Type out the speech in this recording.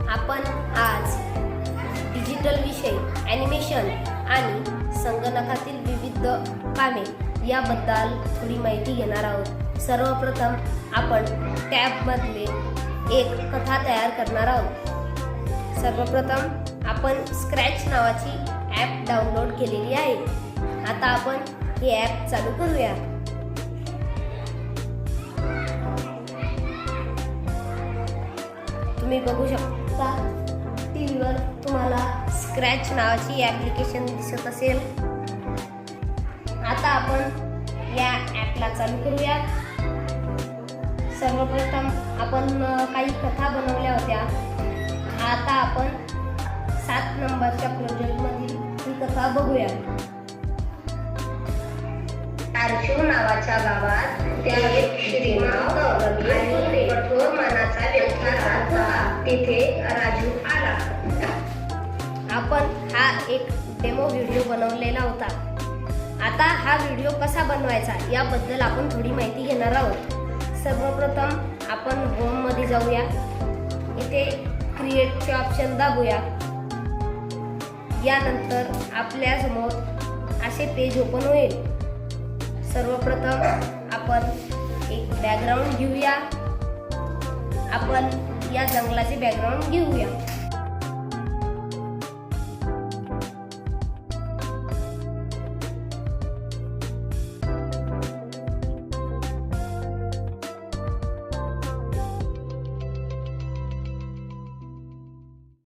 आपण आज डिजिटल विषय, ॲनिमेशन आणि संगणकातील विविध कामे याबद्दल थोडी माहिती घेणार आहोत. सर्वप्रथम आपण टॅबमधले एक कथा तयार करणार आहोत. सर्वप्रथम आपण स्क्रॅच नावाची ॲप डाउनलोड केलेली आहे. आता आपण हे ॲप चालू करूया. तुम्ही बघू शकता टीव्हीवर तुम्हाला स्क्रॅच नावाची ॲप्लिकेशन दिसत असेल. आता आपण या ॲपला चालू करूया. सर्वप्रथम आपण काही कथा बनवल्या होत्या. आता आपण 7 नंबरच्या प्रोजेक्टमधील ही कथा बघूया. आरशू नावाच्या गावात त्या एक श्रीमंत आणि कठोर मनाचा व्यक्ती राहत होता. तिथे राजू आला. आपण हा एक डेमो व्हिडिओ बनवलेला होता. आता हा व्हिडिओ कसा बनवायचा याबद्दल आपण थोडी माहिती घेणार आहोत. सर्वप्रथम आपण होममध्ये जाऊया. इथे क्रिएटचे ऑप्शन दाबूया. यानंतर आपल्यासमोर असे पेज ओपन होईल. सर्वप्रथम आपण एक बॅकग्राऊंड घेऊया. आपण या जंगलाचे बॅकग्राऊंड घेऊया.